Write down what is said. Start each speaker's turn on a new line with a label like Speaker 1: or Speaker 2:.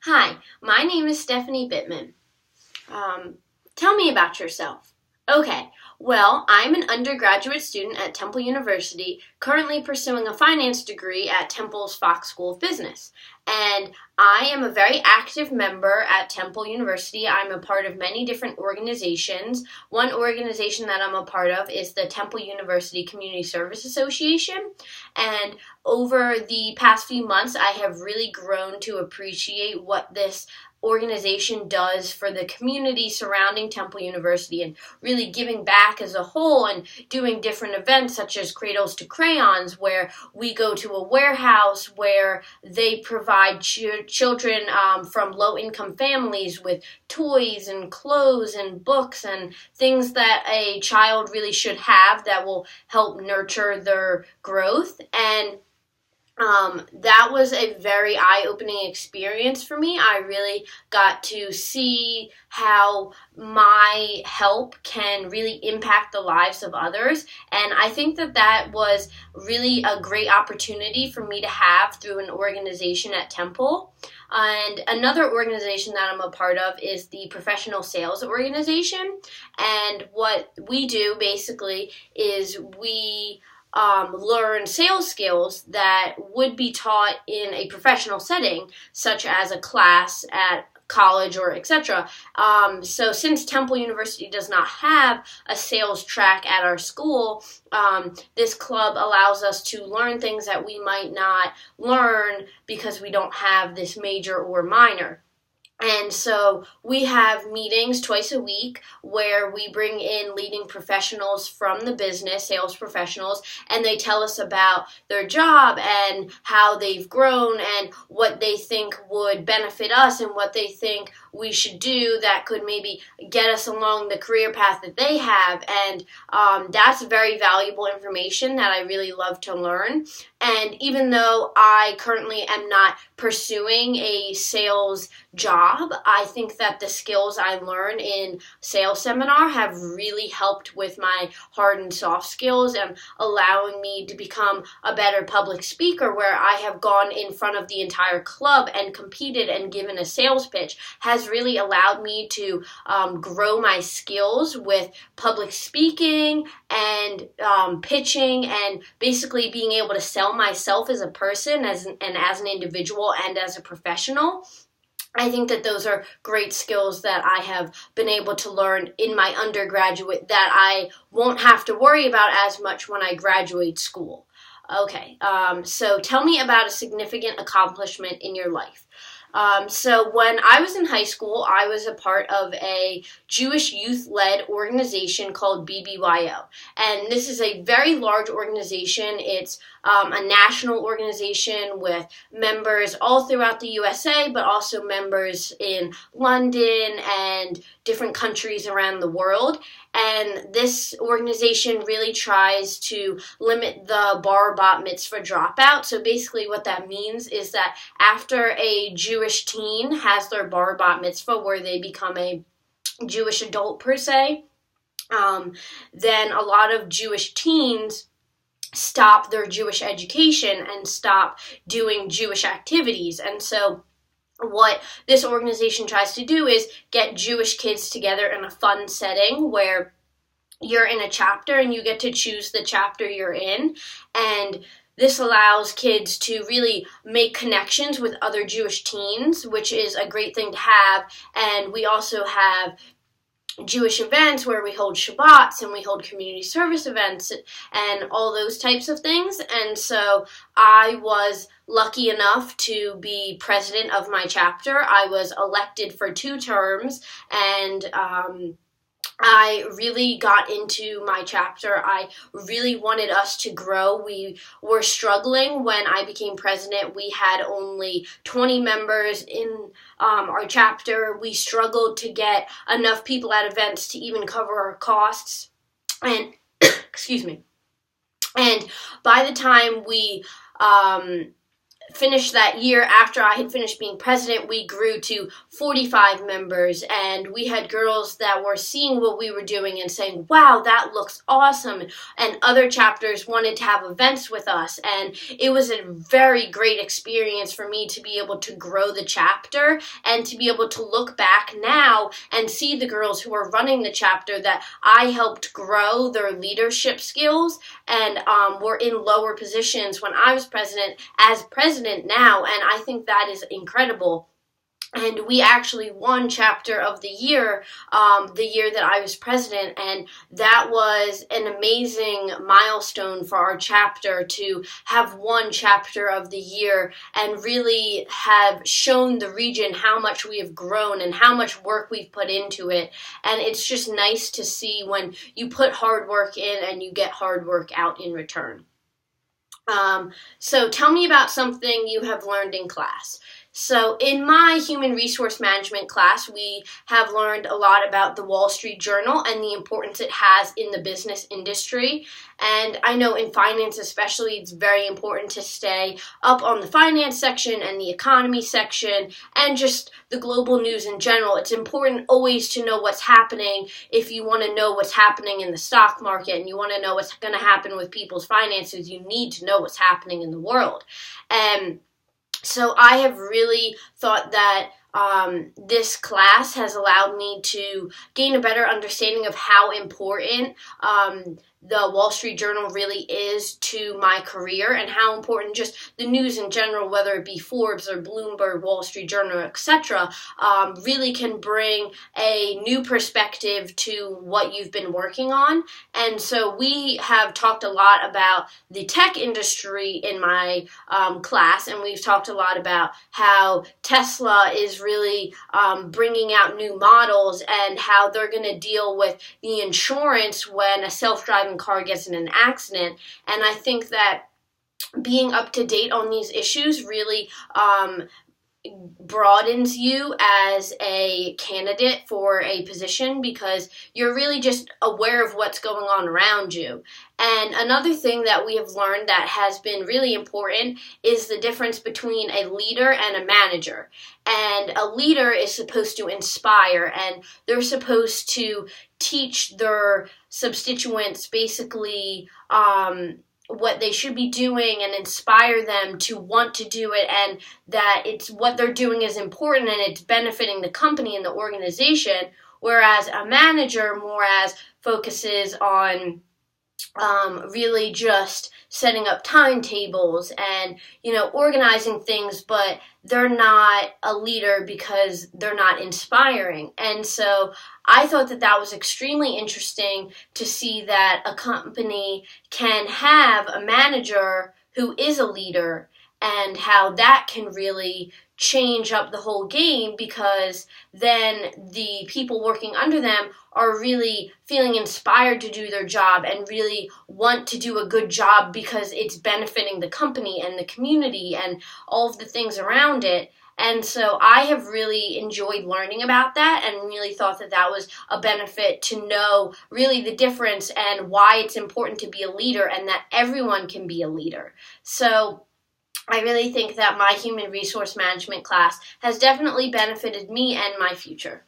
Speaker 1: Hi, my name is Stephanie Bitman. Tell me about yourself. Okay, well, I'm an undergraduate student at Temple University, currently pursuing a finance degree at Temple's Fox School of Business. And I am a very active member at Temple University. I'm a part of many different organizations. One organization that I'm a part of is the Temple University Community Service Association. And over the past few months, I have really grown to appreciate what this organization does for the community surrounding Temple University and really giving back as a whole and doing different events such as Cradles to Crayons, where we go to a warehouse where they provide children from low-income families with toys and clothes and books and things that a child really should have that will help nurture their growth. And that was a very eye-opening experience for me. I really got to see how my help can really impact the lives of others, and I think that was really a great opportunity for me to have through an organization at Temple. And another organization that I'm a part of is the Professional Sales Organization, and what we do basically is we learn sales skills that would be taught in a professional setting, such as a class at college or etc. So since Temple University does not have a sales track at our school, this club allows us to learn things that we might not learn because we don't have this major or minor. And so we have meetings twice a week where we bring in leading professionals from the business, sales professionals, and they tell us about their job and how they've grown and what they think would benefit us and what they think we should do that could maybe get us along the career path that they have. And that's very valuable information that I really love to learn. And even though I currently am not pursuing a sales job, I think that the skills I learn in sales seminar have really helped with my hard and soft skills and allowing me to become a better public speaker, where I have gone in front of the entire club and competed and given a sales pitch has really allowed me to grow my skills with public speaking and pitching and basically being able to sell myself as a person as an individual and as a professional. I think that those are great skills that I have been able to learn in my undergraduate that I won't have to worry about as much when I graduate school. Okay, so tell me about a significant accomplishment in your life. So when I was in high school, I was a part of a Jewish youth-led organization called BBYO. And this is a very large organization. It's a national organization with members all throughout the USA, but also members in London and different countries around the world. And this organization really tries to limit the bar bat mitzvah dropout. So basically what that means is that after a Jewish teen has their bar bat mitzvah, where they become a Jewish adult per se, then a lot of Jewish teens stop their Jewish education and stop doing Jewish activities. And so what this organization tries to do is get Jewish kids together in a fun setting where you're in a chapter and you get to choose the chapter you're in. And this allows kids to really make connections with other Jewish teens, which is a great thing to have. And we also have Jewish events where we hold Shabbats and we hold community service events and all those types of things. And so I was lucky enough to be president of my chapter. I was elected for 2 terms, and I really got into my chapter. I really wanted us to grow. We were struggling when I became president. We had only 20 members in our chapter. We struggled to get enough people at events to even cover our costs. And, excuse me. And by the time we finished that year, after I had finished being president, we grew to 45 members, and we had girls that were seeing what we were doing and saying, wow, that looks awesome, and other chapters wanted to have events with us, and it was a very great experience for me to be able to grow the chapter and to be able to look back now and see the girls who are running the chapter that I helped grow their leadership skills and were in lower positions when I was president as president now, and I think that is incredible. And we actually won chapter of the year that I was president, and that was an amazing milestone for our chapter to have won chapter of the year and really have shown the region how much we have grown and how much work we've put into it. And it's just nice to see when you put hard work in and you get hard work out in return. So tell me about something you have learned in class. So in my human resource management class, we have learned a lot about the Wall Street Journal and the importance it has in the business industry. And I know in finance especially, it's very important to stay up on the finance section and the economy section and just the global news in general. It's important always to know what's happening if you want to know what's happening in the stock market and you want to know what's going to happen with people's finances. You need to know what's happening in the world. And so I have really thought that this class has allowed me to gain a better understanding of how important the Wall Street Journal really is to my career and how important just the news in general, whether it be Forbes or Bloomberg, Wall Street Journal, etc., really can bring a new perspective to what you've been working on. And so we have talked a lot about the tech industry in my class, and we've talked a lot about how Tesla is really bringing out new models and how they're going to deal with the insurance when a self-driving car gets in an accident. And I think that being up to date on these issues really broadens you as a candidate for a position because you're really just aware of what's going on around you. And another thing that we have learned that has been really important is the difference between a leader and a manager. And a leader is supposed to inspire, and they're supposed to teach their substituents basically what they should be doing and inspire them to want to do it, and that it's what they're doing is important and it's benefiting the company and the organization, whereas a manager more as focuses on really just setting up timetables and, organizing things, but they're not a leader because they're not inspiring. And so I thought that that was extremely interesting to see that a company can have a manager who is a leader and how that can really change up the whole game, because then the people working under them are really feeling inspired to do their job and really want to do a good job because it's benefiting the company and the community and all of the things around it. And so I have really enjoyed learning about that and really thought that that was a benefit to know really the difference and why it's important to be a leader and that everyone can be a leader. So I really think that my human resource management class has definitely benefited me and my future.